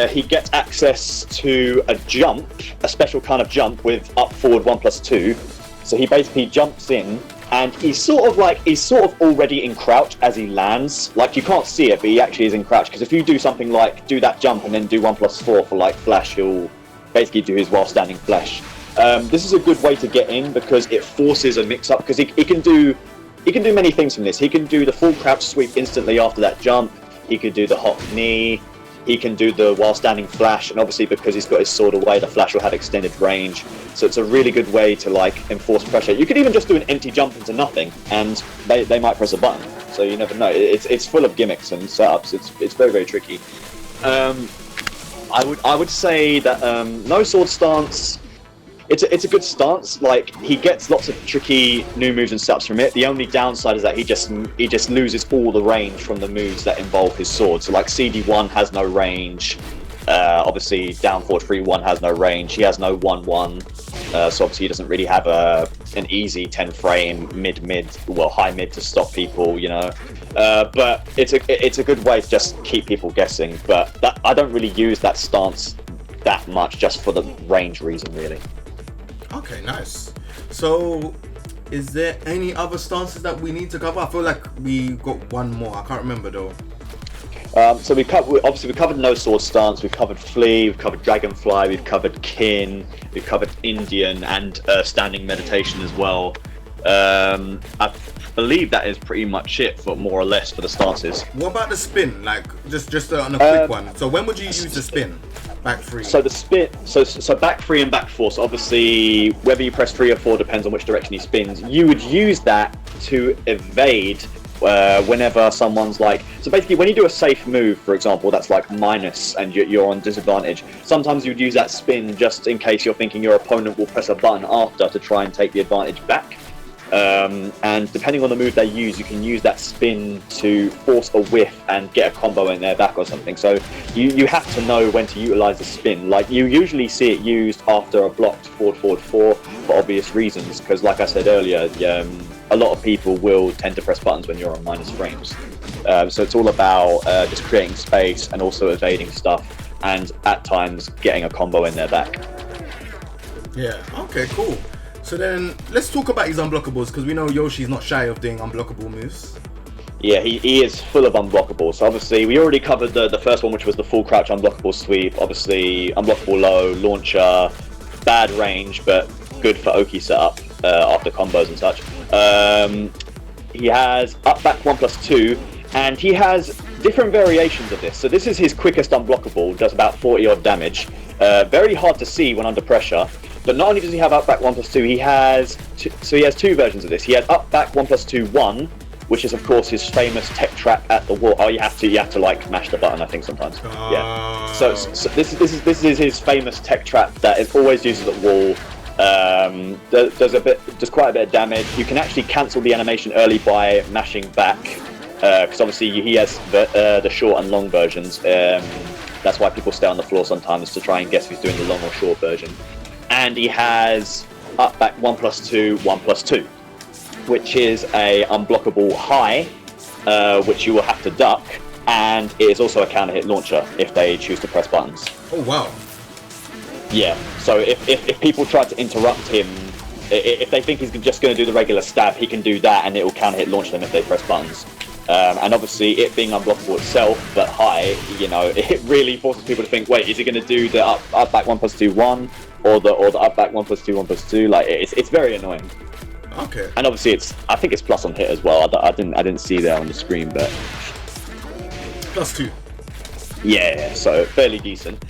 he gets access to a jump, a special kind of jump with up forward 1+2. So he basically jumps in and he's sort of already in crouch as he lands. Like, you can't see it, but he actually is in crouch, because if you do something like do that jump and then do 1+4 for like flash, he'll basically do his while standing flash. This is a good way to get in because it forces a mix up, because he can do many things from this. He can do the full crouch sweep instantly after that jump. He could do the hop knee. He can do the while standing flash, and obviously because he's got his sword away, the flash will have extended range. So it's a really good way to like enforce pressure. You could even just do an empty jump into nothing, and they might press a button. So you never know. It's full of gimmicks and setups. It's very, very tricky. I would say that no sword stance. It's a good stance. Like, he gets lots of tricky new moves and setups from it. The only downside is that he just loses all the range from the moves that involve his sword. So like CD1 has no range. Obviously down forward 3-1 has no range. He has no 1-1. So obviously he doesn't really have an easy 10 frame high mid to stop people, you know. But it's a good way to just keep people guessing. But I don't really use that stance that much, just for the range reason, really. Okay, nice. So, is there any other stances that we need to cover? I feel like we got one more. I can't remember though. So we covered no sword stance. We've covered flee. We've covered dragonfly. We've covered kin. We've covered Indian and standing meditation as well. I believe that is pretty much it for more or less for the stances. What about the spin? Like just on a quick one. So when would you use the spin? Back 3. So the spin, so back 3 and back 4. So obviously, whether you press 3 or 4 depends on which direction he spins. You would use that to evade whenever someone's like. So basically, when you do a safe move, for example, that's like minus and you're on disadvantage. Sometimes you'd use that spin just in case you're thinking your opponent will press a button after to try and take the advantage back. And depending on the move they use, you can use that spin to force a whiff and get a combo in their back or something. So you have to know when to utilize the spin. Like, you usually see it used after a blocked forward 4 for obvious reasons, because like I said earlier, a lot of people will tend to press buttons when you're on minus frames. So it's all about just creating space and also evading stuff, and at times getting a combo in their back. Yeah, okay, cool. So then, let's talk about his unblockables, because we know Yoshi's not shy of doing unblockable moves. Yeah, he is full of unblockables. So obviously, we already covered the first one, which was the full crouch unblockable sweep. Obviously, unblockable low, launcher, bad range, but good for Oki setup after combos and such. He has up back 1+2, and he has different variations of this. So this is his quickest unblockable, does about 40 odd damage. Very hard to see when under pressure. But not only does he have up back 1+2, he has two versions of this. He has up back 1+2-1, which is of course his famous tech trap at the wall. Oh, you have to like mash the button, I think sometimes. Yeah. So this is his famous tech trap that is always used at the wall. Does quite a bit of damage. You can actually cancel the animation early by mashing back, because obviously he has the short and long versions. That's why people stay on the floor sometimes, to try and guess who's doing the long or short version. And he has up back 1+2, 1+2, which is a unblockable high, which you will have to duck, and it is also a counter hit launcher if they choose to press buttons. Oh wow. Yeah, so if people try to interrupt him, if they think he's just going to do the regular stab, he can do that and it will counter hit launch them if they press buttons. And obviously, it being unblockable itself, but high, you know, it really forces people to think, wait, is he going to do the up back 1+2-1 or the up back 1+2, 1+2? Like, it's very annoying. Okay. And obviously, I think it's plus on hit as well. I didn't see there on the screen, but +2. Yeah, so fairly decent.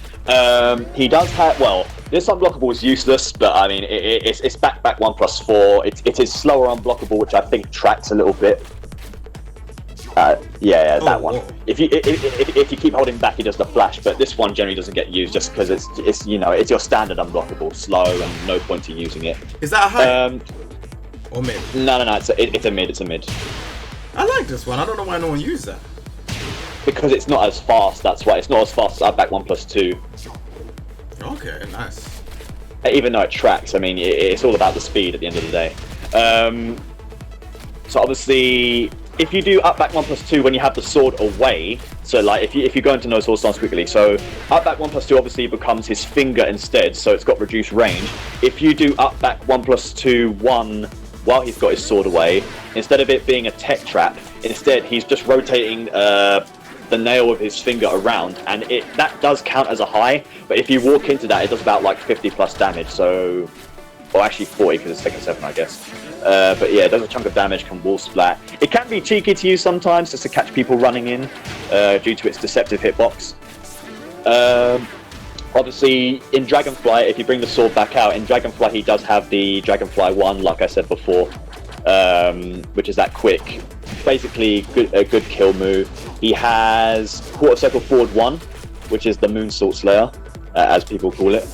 He does have, well, this unblockable is useless, but I mean, it's back 1+4. It is slower unblockable, which I think tracks a little bit. That one. Whoa. If you keep holding back, it does the flash, but this one generally doesn't get used just because it's you know, it's your standard unblockable, slow, and no point in using it. Is that a high? Or mid? No, it's a mid. I like this one. I don't know why no one used that. Because it's not as fast. That's why it's not as fast as up back 1+2. Okay, nice. Even though it tracks, I mean, it's all about the speed at the end of the day. So obviously, if you do up back 1+2 when you have the sword away, so like if you go into no sword stance quickly, so up back 1+2 obviously becomes his finger instead, so it's got reduced range. If you do up back 1+2-1 while he's got his sword away, instead of it being a tech trap, instead he's just rotating the nail of his finger around, and that does count as a high, but if you walk into that, it does about like 50 plus damage, so, or actually 40 because it's Tekken 7, I guess. But yeah, it does a chunk of damage, can wall splat. It can be cheeky to use sometimes just to catch people running in due to its deceptive hitbox. Obviously, in Dragonfly, if you bring the sword back out, in Dragonfly he does have the Dragonfly 1, like I said before, which is that quick, basically a good kill move. He has Quarter Circle Forward 1, which is the Moonsault Slayer, as people call it.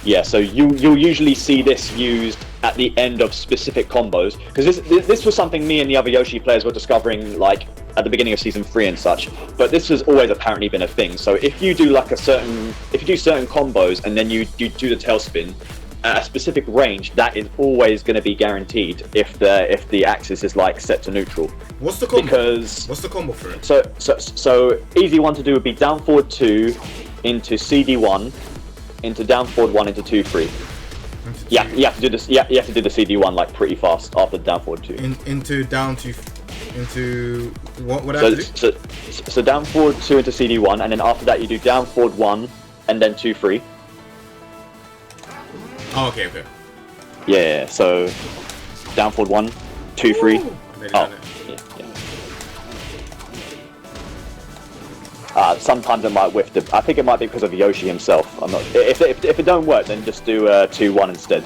Yeah, so you'll usually see this used at the end of specific combos, because this was something me and the other Yoshi players were discovering like at the beginning of season 3 and such, but this has always apparently been a thing. So if you do like certain combos and then you do the tailspin at a specific range, that is always going to be guaranteed if the axis is like set to neutral. What's the combo? What's the combo for it? So easy one to do would be down forward 2 into CD1 into down forward 1 into 2-3. Yeah, you have to do this. Yeah, you have to do the CD1 like pretty fast after the down forward 2. Into what would I have to do? So down forward 2 into CD1, and then after that you do down forward 1 and then 2-3. Oh, okay. Yeah, so down forward 1, 2-3. Oh, yeah. Sometimes it might whiff I think it might be because of Yoshi himself. I'm not. If it don't work, then just do 2-1 instead.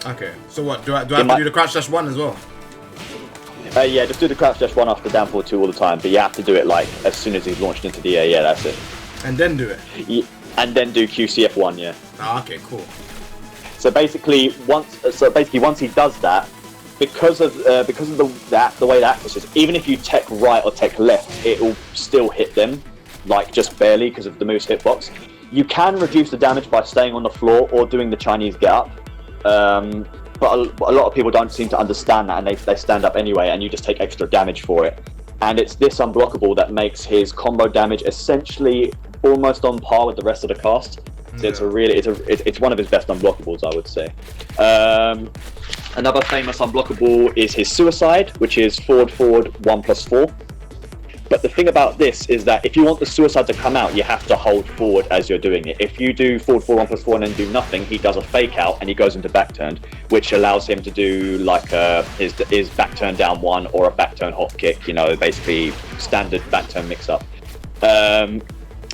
Okay. So what? Do I have to do the crouch dash 1 as well? Yeah, just do the crouch dash 1 after down forward 2 all the time, but you have to do it like as soon as he's launched into the air. Yeah, that's it. And then do it. Yeah, and then do QCF1. Yeah. Ah, okay, cool. So basically, once he does that, because of the way the axis is, even if you tech right or tech left, it will still hit them, like just barely because of the move's hitbox. You can reduce the damage by staying on the floor or doing the Chinese get up, but a lot of people don't seem to understand that, and they stand up anyway, and you just take extra damage for it. And it's this unblockable that makes his combo damage essentially almost on par with the rest of the cast. So it's one of his best unblockables, I would say. Another famous unblockable is his suicide, which is forward 1+4. But the thing about this is that if you want the suicide to come out, you have to hold forward as you're doing it. If you do forward 1+4 and then do nothing, he does a fake out and he goes into back turned, which allows him to do like his back turn down 1 or a back turn hop kick, basically standard back turn mix up.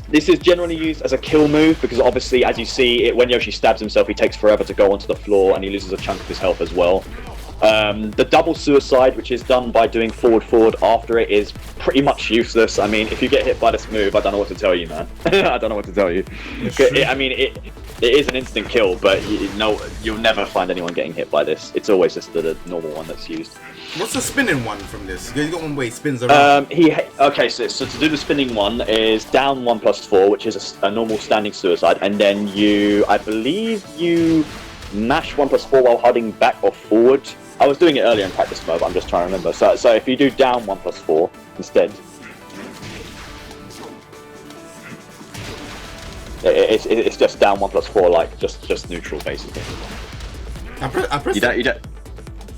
This is generally used as a kill move because obviously, as you see, when Yoshi stabs himself, he takes forever to go onto the floor and he loses a chunk of his health as well. The double suicide, which is done by doing forward after it, is pretty much useless. I mean, if you get hit by this move, I don't know what to tell you, man. I don't know what to tell you. It is an instant kill, but you'll never find anyone getting hit by this. It's always just the normal one that's used. What's the spinning one from this? You got one where he spins around. So to do the spinning one is down 1+4, which is a normal standing suicide, and then I believe you mash 1+4 while holding back or forward. I was doing it earlier in practice mode, but I'm just trying to remember. So if you do down 1+4 instead, it's just down 1+4, like just neutral basically.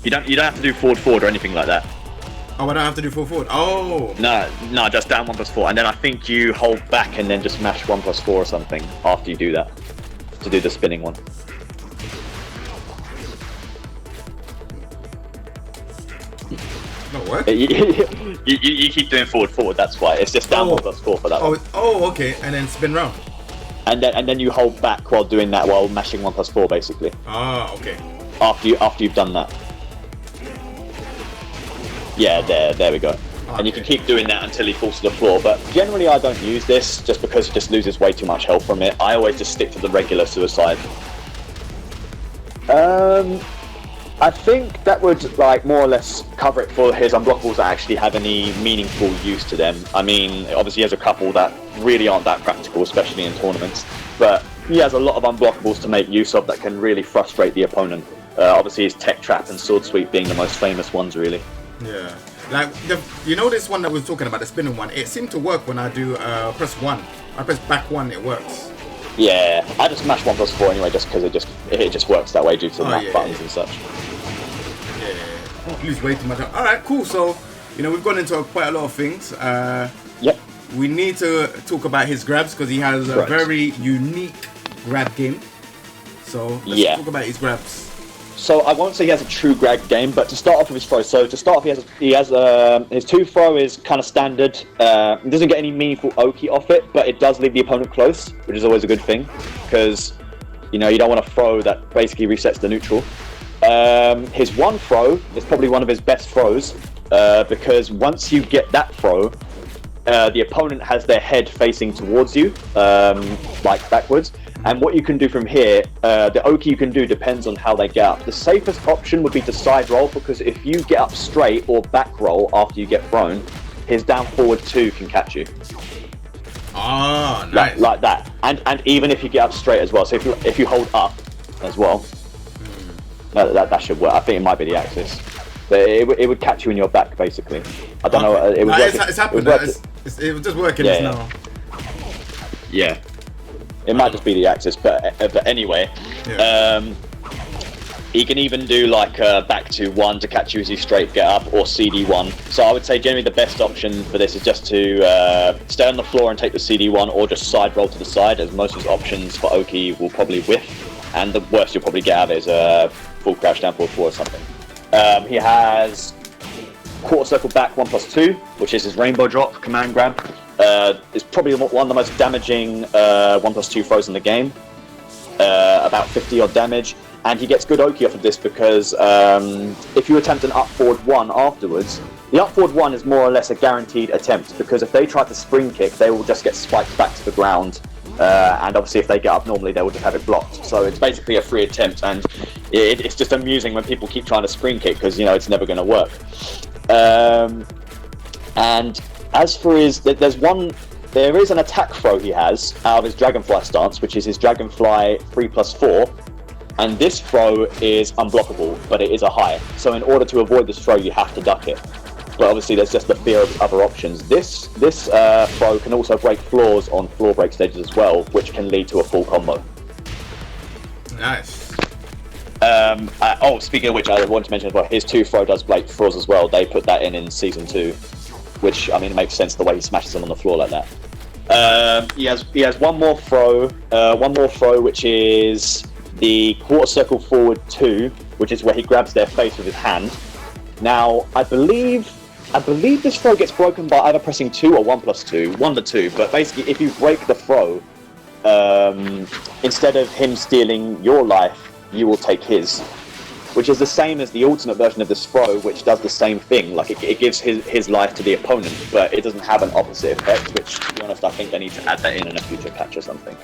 You don't have to do forward or anything like that. Oh, I don't have to do forward. Oh. No, just down 1+4, and then I think you hold back and then just mash 1+4 or something after you do that to do the spinning one. Not work? You keep doing forward. That's why it's just down 1+4 for that one. Oh, okay, and then spin round. And then you hold back while doing that, while mashing 1+4 basically. Ah, okay. After you've done that. Yeah, there we go. Okay. And you can keep doing that until he falls to the floor, but generally I don't use this just because he just loses way too much health from it. I always just stick to the regular suicide. I think that would like more or less cover it for his unblockables that actually have any meaningful use to them. I mean, obviously he has a couple that really aren't that practical, especially in tournaments, but he has a lot of unblockables to make use of that can really frustrate the opponent. Obviously his tech trap and sword sweep being the most famous ones, really. Yeah, like this one that we were talking about, the spinning one, it seemed to work when I do press 1. I press back 1, it works. Yeah, I just mash 1+4 anyway, just because it just works that way due to the map buttons and such. lose way too much. All right, cool. So, we've gone into quite a lot of things. Yep. We need to talk about his grabs because he has a very unique grab game. So let's talk about his grabs. So I won't say he has a true grab game, but to start off with his throw. So to start off, he has his 2 throw is kind of standard. He doesn't get any meaningful Oki off it, but it does leave the opponent close, which is always a good thing because you don't want to throw that basically resets the neutral. His 1 throw is probably one of his best throws because once you get that throw, the opponent has their head facing towards you, like backwards. And what you can do from here, the Oki you can do depends on how they get up. The safest option would be to side roll, because if you get up straight or back roll after you get thrown, his down forward 2 can catch you. Oh, nice. Like that. And even if you get up straight as well. So if you hold up as well, that should work. I think it might be the axis. But it would catch you in your back, basically. I don't know. It was it's happened. It was just working now. Yeah. It might just be the axis, but anyway. Yeah. He can even do like back to 1 to catch you as you straight get up, or CD1. So I would say generally the best option for this is just to stay on the floor and take the CD1, or just side roll to the side, as most of his options for Oki will probably whiff. And the worst you'll probably get out of it is a full crouch down forward 4 or something. He has quarter circle back 1+2, which is his rainbow drop command grab. It's probably one of the most damaging 1+2 throws in the game. About 50 odd damage, and he gets good Oki off of this because if you attempt an up forward 1 afterwards, the up forward 1 is more or less a guaranteed attempt, because if they try to spring kick, they will just get spiked back to the ground. And obviously if they get up normally, they will just have it blocked. So it's basically a free attempt, and it's just amusing when people keep trying to spring kick, because it's never going to work. And as for his, there is an attack throw he has out of his Dragonfly stance, which is his Dragonfly 3+4, and this throw is unblockable, but it is a high. So in order to avoid this throw, you have to duck it. But obviously there's just the fear of other options. This throw can also break floors on floor break stages as well, which can lead to a full combo. Nice. Speaking of which, I wanted to mention as well, his 2 throw does break floors as well. They put that in Season 2, which, it makes sense the way he smashes them on the floor like that. He has one more throw, which is the quarter circle forward 2, which is where he grabs their face with his hand. Now, I believe this throw gets broken by either pressing 2 or 1+2, 1 to 2, but basically if you break the throw, instead of him stealing your life, you will take his, which is the same as the alternate version of this throw, which does the same thing. Like it gives his life to the opponent, but it doesn't have an opposite effect, which, to be honest, I think they need to add that in a future patch or something.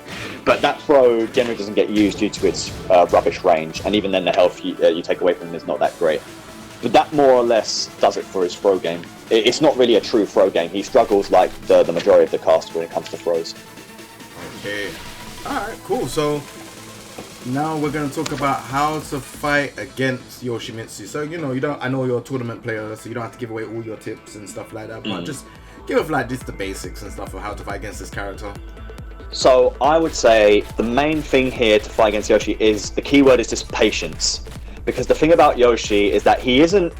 But that throw generally doesn't get used due to its rubbish range, and even then the health you take away from him is not that great. But that more or less does it for his throw game. It's not really a true throw game. He struggles like the majority of the cast when it comes to throws. Okay. Alright, cool. So now we're going to talk about how to fight against Yoshimitsu. So, I know you're a tournament player, so you don't have to give away all your tips and stuff like that, but just give us just the basics and stuff of how to fight against this character. So I would say the main thing here to fight against Yoshi is, the keyword is just patience. Because the thing about Yoshi is that he isn't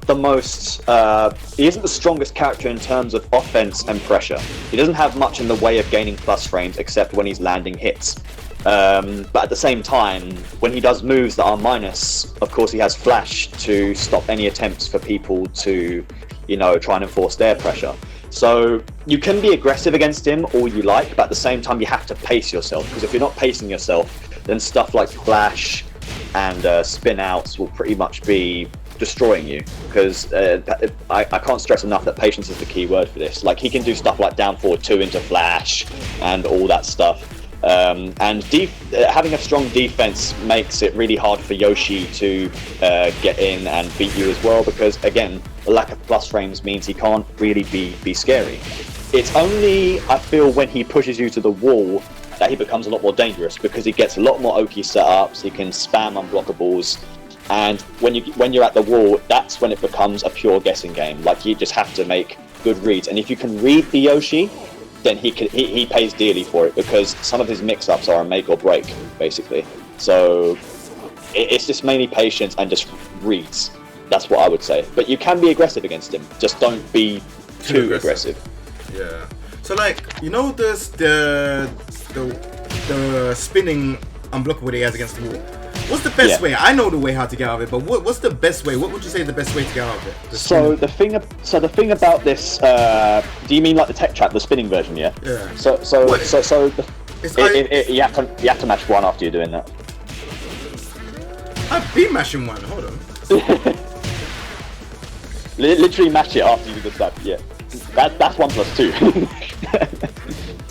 the strongest character in terms of offense and pressure. He doesn't have much in the way of gaining plus frames except when he's landing hits. But at the same time, when he does moves that are minus, of course he has flash to stop any attempts for people to, try and enforce their pressure. So you can be aggressive against him all you like, but at the same time you have to pace yourself, because if you're not pacing yourself, then stuff like flash and spin outs will pretty much be destroying you, because I can't stress enough that patience is the key word for this. Like, he can do stuff like down forward 2 into flash and all that stuff. And having a strong defense makes it really hard for Yoshi to get in and beat you as well, because again, the lack of plus frames means he can't really be scary. It's only, I feel, when he pushes you to the wall that he becomes a lot more dangerous, because he gets a lot more Oki setups, he can spam unblockables, and when you're at the wall, that's when it becomes a pure guessing game. Like, you just have to make good reads, and if you can read the Yoshi, then he pays dearly for it, because some of his mix-ups are a make or break, basically. So it's just mainly patience and just reads. That's what I would say. But you can be aggressive against him. Just don't be too aggressive. Yeah. So like, you know, there's the spinning unblockable that he has against the wall. What's the best way? I know the way how to get out of it, but what's the best way? What would you say is the best way to get out of it? So the thing about this, do you mean like the tech trap, the spinning version? Yeah. Yeah. You have to match one after you're doing that. I've been mashing one. Hold on. Literally match it after you do the stab. Yeah. That's 1+2.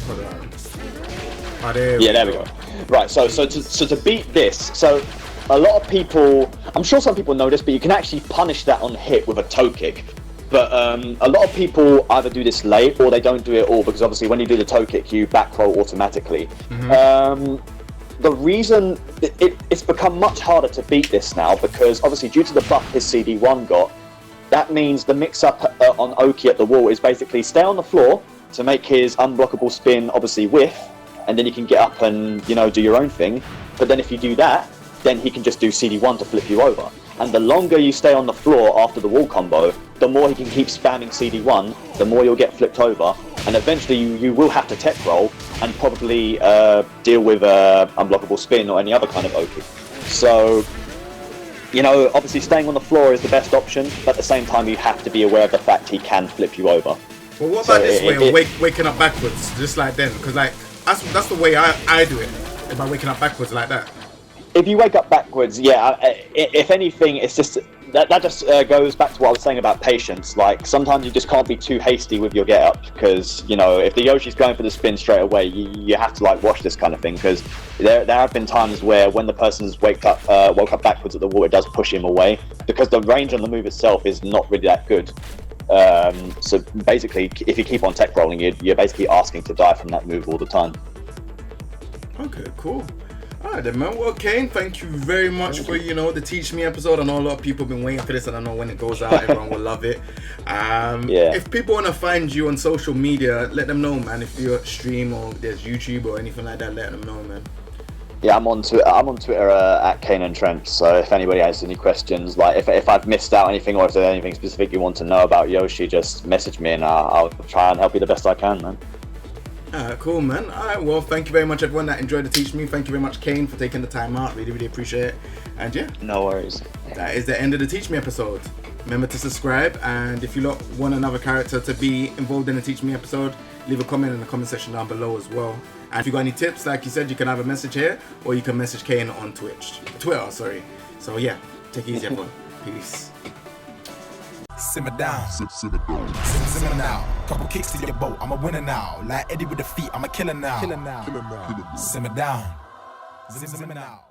Hold on. Oh, there we go. Right, so to beat this, so a lot of people, I'm sure some people know this, but you can actually punish that on hit with a toe kick. But a lot of people either do this late or they don't do it at all, because obviously when you do the toe kick, you back roll automatically. The reason it's become much harder to beat this now, because obviously due to the buff his CD1 got, that means the mix-up on Oki at the wall is basically stay on the floor to make his unblockable spin obviously whiff, and then you can get up and, you know, do your own thing. But then if you do that, then he can just do CD1 to flip you over. And the longer you stay on the floor after the wall combo, the more he can keep spamming CD1, the more you'll get flipped over. And eventually you will have to tech roll and probably deal with unblockable spin or any other kind of Oki. So, you know, obviously staying on the floor is the best option, but at the same time you have to be aware of the fact he can flip you over. Well, what about this way of waking up backwards, just like then? Because like that's the way I do it, by waking up backwards like that. If you wake up backwards, yeah, if anything, it's just that just goes back to what I was saying about patience. Like, sometimes you just can't be too hasty with your get up, because, you know, if the Yoshi's going for the spin straight away, you have to like watch this kind of thing, because there have been times where when the person's woke up backwards at the wall, it does push him away, because the range on the move itself is not really that good. So basically, if you keep on tech rolling, you're basically asking to die from that move all the time. Okay, cool. Alright then, man. Well, Kane, thank you very much for, you know, the Teach Me episode. I know a lot of people have been waiting for this, and I know when it goes out, everyone will love it. If people want to find you on social media, let them know, man. If you're stream or there's YouTube or anything like that, let them know, man. Yeah, I'm on Twitter at Kaneandtrench. So if anybody has any questions, like if I've missed out anything or if there's anything specific you want to know about Yoshi, just message me and I'll try and help you the best I can, man. Alright, cool, man. Alright, well, thank you very much, everyone that enjoyed the Teach Me. Thank you very much, Kane, for taking the time out. Really, really appreciate it. And yeah, no worries. That is the end of the Teach Me episode. Remember to subscribe, and if you lot want another character to be involved in the Teach Me episode, leave a comment in the comment section down below as well. And if you got any tips, like you said, you can either message here or you can message Kane on Twitter, sorry. So yeah, take it easy, everyone. Peace. Simmer down. Simmer now. Couple kicks to your boat. I'm a winner now. Like Eddie with the feet. I'm a killer now. Simmer down. Simmer now.